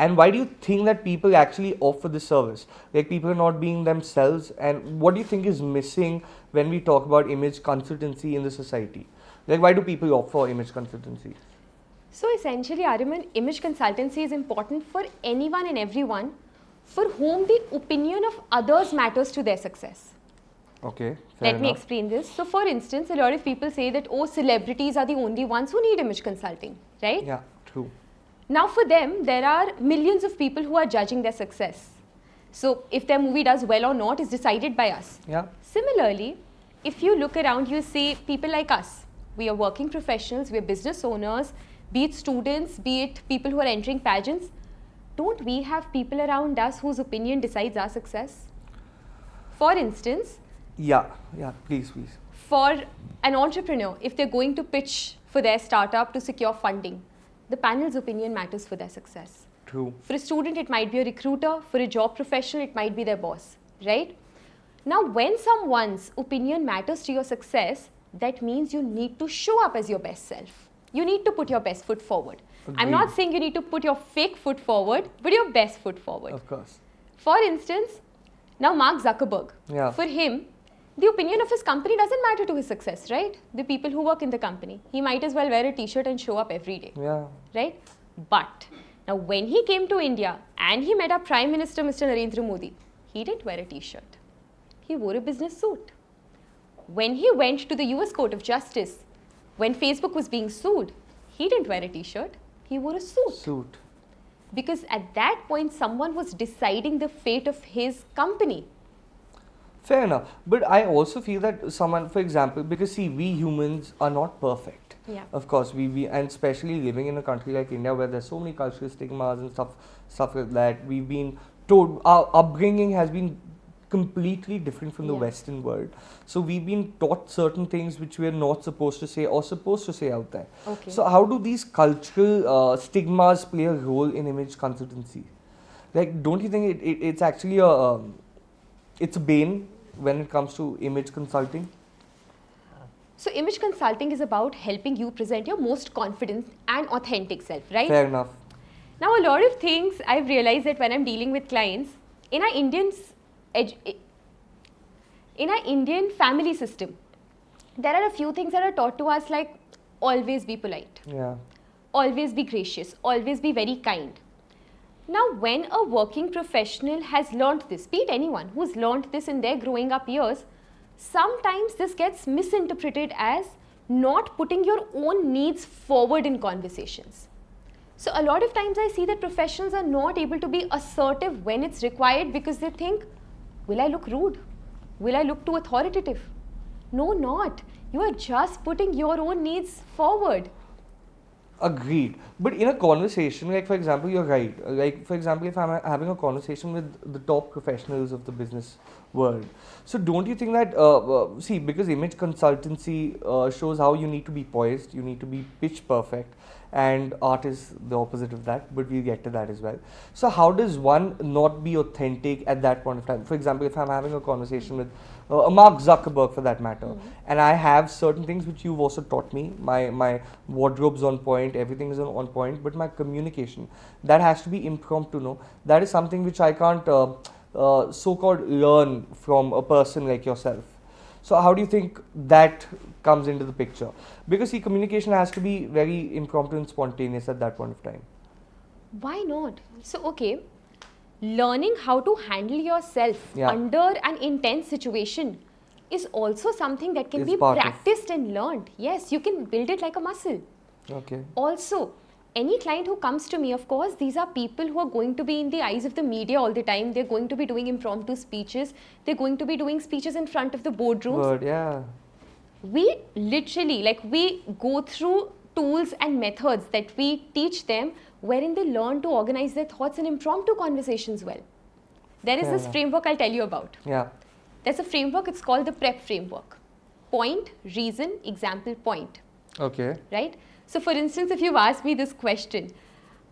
And why do you think that people actually offer this service? Like, people are not being themselves. And what do you think is missing when we talk about image consultancy in the society? Like, why do people opt for image consultancy? So essentially, Ariman, image consultancy is important for anyone and everyone for whom the opinion of others matters to their success. Okay, Let me explain this. So for instance, a lot of people say that, oh, celebrities are the only ones who need image consulting, right? Yeah, true. Now for them, there are millions of people who are judging their success. So if their movie does well or not is decided by us. Yeah. Similarly, if you look around, you see people like us. We are working professionals, we are business owners, be it students, be it people who are entering pageants. Don't we have people around us whose opinion decides our success? For instance, Yeah, please. for an entrepreneur, if they're going to pitch for their startup to secure funding, the panel's opinion matters for their success. True. For a student, it might be a recruiter. For a job professional, it might be their boss, right? Now, when someone's opinion matters to your success, that means you need to show up as your best self. You need to put your best foot forward. Agreed. I'm not saying you need to put your fake foot forward, but your best foot forward. Of course. For instance, now Mark Zuckerberg, for him, the opinion of his company doesn't matter to his success, right? The people who work in the company. He might as well wear a t-shirt and show up every day, Yeah. right? But now when he came to India and he met our Prime Minister, Mr. Narendra Modi, he didn't wear a t-shirt. He wore a business suit. When he went to the US Court of Justice, when Facebook was being sued, he didn't wear a t-shirt, he wore a suit. Because at that point, someone was deciding the fate of his company. Fair enough. But I also feel that someone, for example, because see, we humans are not perfect. Yeah. Of course, we and especially living in a country like India where there's so many cultural stigmas and stuff like that, we've been told, our upbringing has been completely different from the Western world. So we've been taught certain things which we are not supposed to say or supposed to say out there. Okay. So how do these cultural stigmas play a role in image consultancy? Like, don't you think it's actually it's a bane when it comes to image consulting? So image consulting is about helping you present your most confident and authentic self, right? Fair enough. Now, a lot of things I've realized that when I'm dealing with clients, in our Indian family system, there are a few things that are taught to us, like always be polite, always be gracious, always be very kind. Now, when a working professional has learnt this, be it anyone who's learnt this in their growing up years, sometimes this gets misinterpreted as not putting your own needs forward in conversations. So a lot of times I see that professionals are not able to be assertive when it's required because they think, will I look rude? Will I look too authoritative? No, not. You are just putting your own needs forward. Agreed. But in a conversation, like for example, you're right. Like for example, if I'm having a conversation with the top professionals of the business world, so don't you think that, see, because image consultancy shows how you need to be poised, you need to be pitch perfect, and art is the opposite of that, but we'll get to that as well. So how does one not be authentic at that point of time? For example, if I'm having a conversation with Mark Zuckerberg for that matter, and I have certain things which you've also taught me, my wardrobe's on point, everything is on point, but my communication, that has to be impromptu, no? That is something which I can't so-called learn from a person like yourself. So how do you think that comes into the picture? Because see, communication has to be very impromptu and spontaneous at that point of time. Why not? So, okay, learning how to handle yourself under an intense situation is also something that can be practiced and learned. Yes, you can build it like a muscle. Okay. Also, any client who comes to me, of course, these are people who are going to be in the eyes of the media all the time. They're going to be doing impromptu speeches. They're going to be doing speeches in front of the boardrooms. We literally, like, we go through tools and methods that we teach them wherein they learn to organize their thoughts in impromptu conversations well. There is this framework I'll tell you about. There's a framework, it's called the PREP framework. Point, reason, example, point. Okay. Right? So for instance, if you've asked me this question,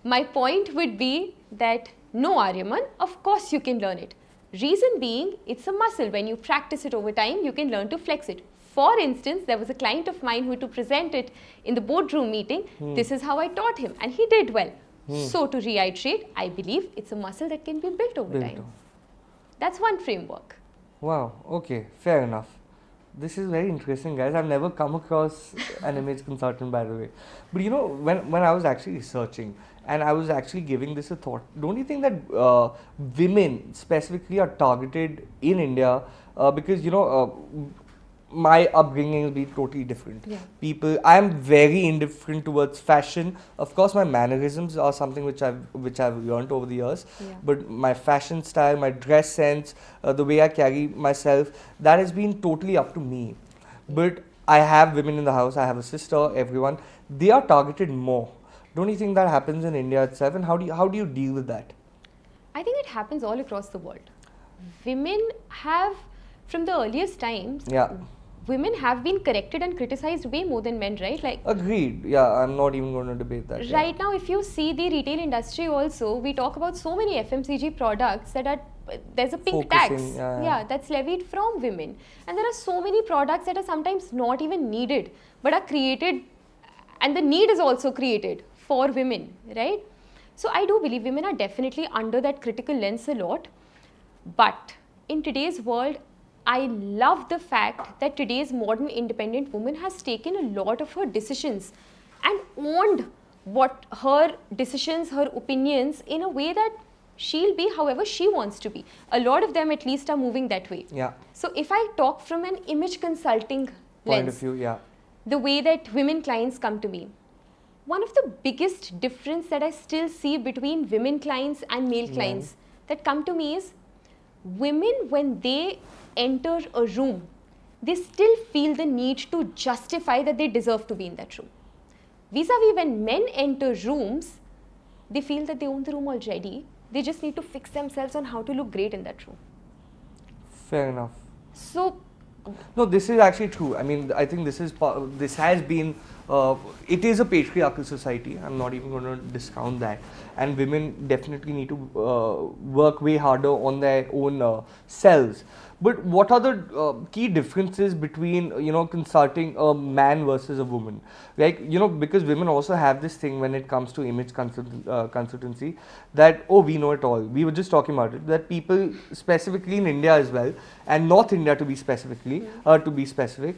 my point would be that no, Aryaman, of course you can learn it. Reason being, it's a muscle. When you practice it over time, you can learn to flex it. For instance, there was a client of mine who had to present it in the boardroom meeting. This is how I taught him and he did well. So to reiterate, I believe it's a muscle that can be built over time. That's one framework. Wow, okay, fair enough. This is very interesting, guys. I've never come across an image consultant, by the way. But you know, when I was actually researching and I was actually giving this a thought, don't you think that women specifically are targeted in India because, you know, my upbringing will be totally different. Yeah. People, I am very indifferent towards fashion. Of course, my mannerisms are something which I've learned over the years. Yeah. But my fashion style, my dress sense, the way I carry myself, that has been totally up to me. But I have women in the house. I have a sister. Everyone, they are targeted more. Don't you think that happens in India itself? And how do you deal with that? I think it happens all across the world. Women have, from the earliest times, women have been corrected and criticized way more than men, right? Like, agreed. Yeah, I'm not even going to debate that. Right now, if you see the retail industry also, we talk about so many FMCG products that are, there's a pink tax that's levied from women. And there are so many products that are sometimes not even needed, but are created, and the need is also created for women, right? So I do believe women are definitely under that critical lens a lot. But in today's world, I love the fact that today's modern independent woman has taken a lot of her decisions and owned what her decisions, her opinions in a way that she'll be however she wants to be. A lot of them at least are moving that way. Yeah. So if I talk from an image consulting point lens, of view, the way that women clients come to me, one of the biggest difference that I still see between women clients and male clients that come to me is women, when they enter a room, they still feel the need to justify that they deserve to be in that room. Vis-a-vis when men enter rooms, they feel that they own the room already. They just need to fix themselves on how to look great in that room. Fair enough. So, no, this is actually true. I mean, I think this has been, it is a patriarchal society. I'm not even going to discount that. And women definitely need to work way harder on their own selves. But what are the key differences between, you know, consulting a man versus a woman? Like, you know, because women also have this thing when it comes to image consultancy that, oh, we know it all. We were just talking about it, that people specifically in India as well, and North India to be specifically,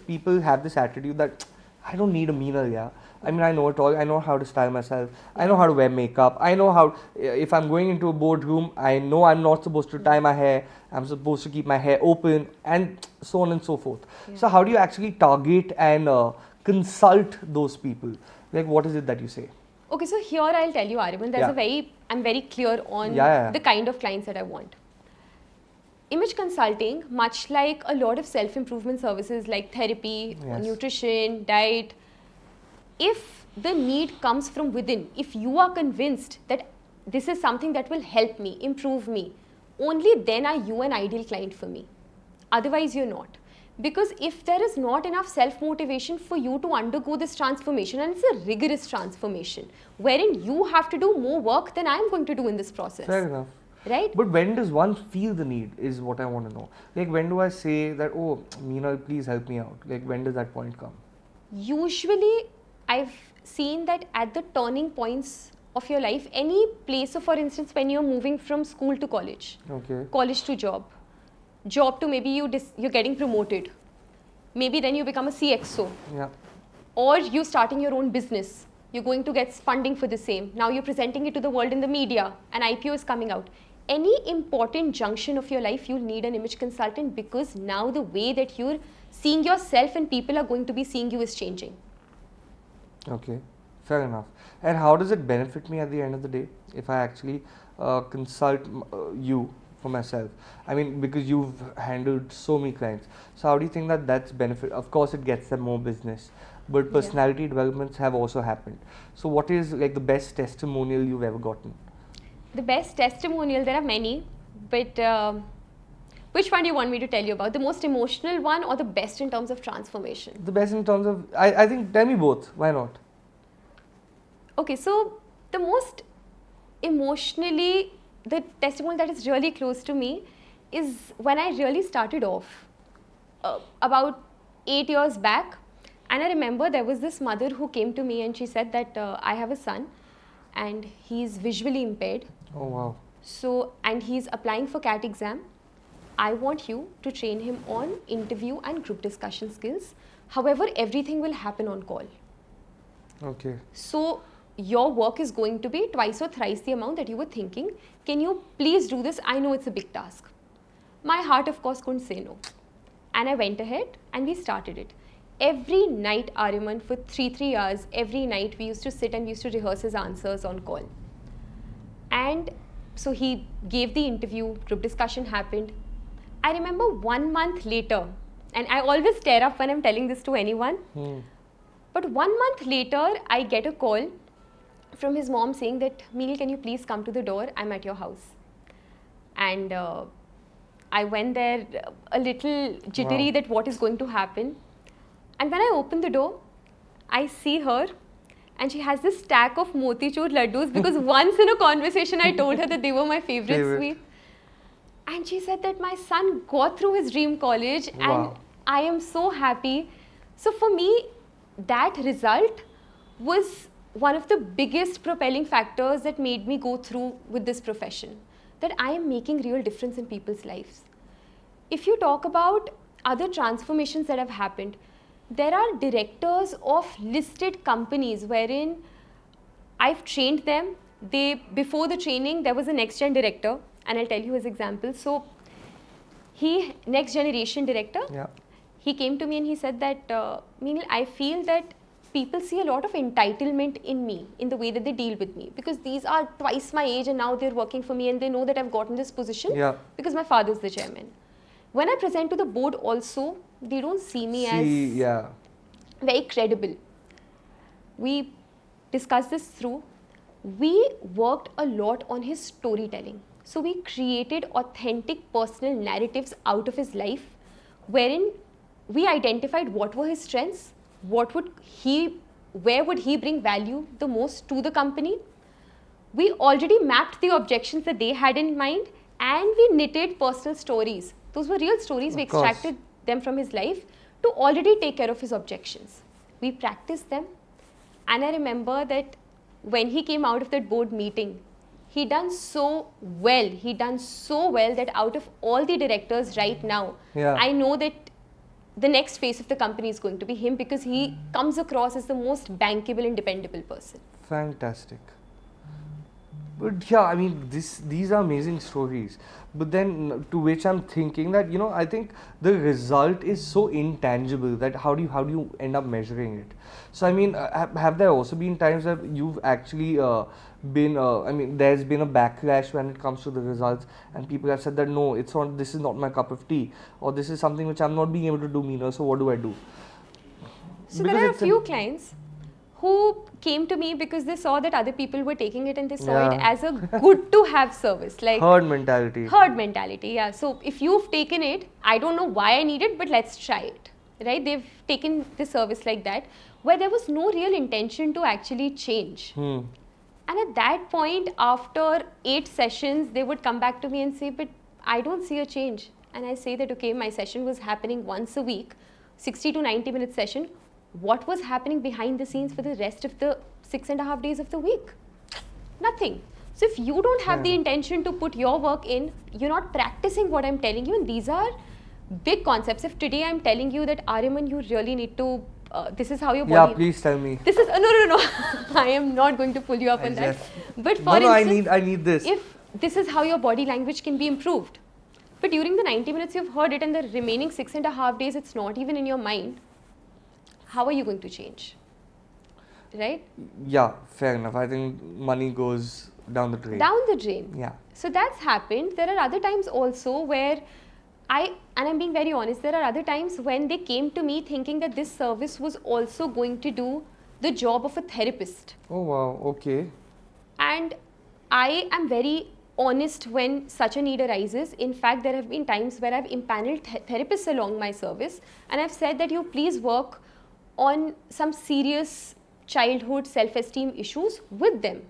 people have this attitude that I don't need a Meenal, I mean, I know it all. I know how to style myself. I know how to wear makeup. I know how, if I'm going into a boardroom, I know I'm not supposed to tie my hair. I'm supposed to keep my hair open, and so on and so forth. Yeah. So how do you actually target and consult those people? Like, what is it that you say? Okay, so here I'll tell you, Ariman, I'm very clear on the kind of clients that I want. Image consulting, much like a lot of self-improvement services like therapy, nutrition, diet, if the need comes from within, if you are convinced that this is something that will help me, improve me, only then are you an ideal client for me. Otherwise, you're not. Because if there is not enough self-motivation for you to undergo this transformation, and it's a rigorous transformation, wherein you have to do more work than I'm going to do in this process. Fair enough. Right? But when does one feel the need is what I want to know. Like, when do I say that, oh, Meenal, please help me out? Like, when does that point come? Usually, I've seen that at the turning points of your life, any place, so for instance, when you're moving from school to college, college to job to maybe you're getting promoted, maybe then you become a CXO, or you're starting your own business, you're going to get funding for the same, now you're presenting it to the world in the media, an IPO is coming out. Any important junction of your life, you'll need an image consultant, because now the way that you're seeing yourself and people are going to be seeing you is changing. Okay, fair enough. And how does it benefit me at the end of the day if I actually consult you for myself? I mean, because you've handled so many clients. So how do you think that that's benefit? Of course, it gets them more business, but personality developments have also happened. So what is like the best testimonial you've ever gotten? The best testimonial, there are many, but which one do you want me to tell you about? The most emotional one or the best in terms of transformation? The best in terms of, I think, tell me both. Why not? Okay, so the most emotionally, the testimonial that is really close to me is when I really started off about 8 years back. And I remember there was this mother who came to me and she said that I have a son and he's visually impaired. Oh wow. So, and he's applying for CAT exam. I want you to train him on interview and group discussion skills. However, everything will happen on call. Okay. So, your work is going to be twice or thrice the amount that you were thinking. Can you please do this? I know it's a big task. My heart, of course, couldn't say no. And I went ahead and we started it. Every night, Ariman, for 3 hours, every night we used to sit and we used to rehearse his answers on call. And so he gave the interview, group discussion happened. I remember 1 month later, and I always tear up when I'm telling this to anyone, but 1 month later, I get a call from his mom saying that, Meenal, can you please come to the door? I'm at your house. And I went there a little jittery that what is going to happen. And when I open the door, I see her and she has this stack of motichur laddus because once in a conversation I told her that they were my favorite sweet. And she said that my son got through his dream college and I am so happy. So for me, that result was one of the biggest propelling factors that made me go through with this profession, that I am making real difference in people's lives. If you talk about other transformations that have happened, there are directors of listed companies wherein I've trained them. Before the training, there was a next gen director, and I'll tell you his example. So, next generation director, he came to me and he said that, Meenal, I feel that people see a lot of entitlement in me, in the way that they deal with me, because these are twice my age and now they're working for me and they know that I've gotten this position because my father's the chairman. When I present to the board also, they don't see me as very credible. We discussed this through. We worked a lot on his storytelling. So we created authentic personal narratives out of his life, wherein we identified what were his strengths, where would he bring value the most to the company. We already mapped the objections that they had in mind, and we knitted personal stories. Those were real stories. We extracted them from his life to already take care of his objections. We practiced them, and I remember that when he came out of that board meeting, he done so well. He done so well that out of all the directors right now, I know that the next face of the company is going to be him, because he comes across as the most bankable and dependable person. Fantastic. But yeah, I mean, these are amazing stories. But then, to which I'm thinking that, I think the result is so intangible that how do you end up measuring it? So I mean, have there also been times that you've actually there's been a backlash when it comes to the results, and people have said that no, this is not my cup of tea, or this is something which I'm not being able to do, Meenal, so what do I do? So there are a few clients who came to me because they saw that other people were taking it and they saw it as a good to have service, like herd mentality. So if you've taken it, I don't know why I need it, but let's try it, right? They've taken the service like that, where there was no real intention to actually change. And at that point, after 8 sessions, they would come back to me and say, but I don't see a change. And I say that, okay, my session was happening once a week, 60 to 90 minute session. What was happening behind the scenes for the rest of the 6.5 days of the week? Nothing. So if you don't have the intention to put your work in, you're not practicing what I'm telling you. And these are big concepts. If today I'm telling you that, Ariman, you really need to, this is how your body... Yeah, please tell me. This is, no. I am not going to pull you up on that. But for instance, I need this. If this is how your body language can be improved, but during the 90 minutes you've heard it and the remaining 6.5 days it's not even in your mind, how are you going to change? Right? Yeah, fair enough. I think money goes down the drain. Down the drain. Yeah. So that's happened. There are other times also where I'm being very honest, there are other times when they came to me thinking that this service was also going to do the job of a therapist. Oh wow, okay. And I am very honest when such a need arises. In fact, there have been times where I've impaneled therapists along my service, and I've said that you please work on some serious childhood self-esteem issues with them.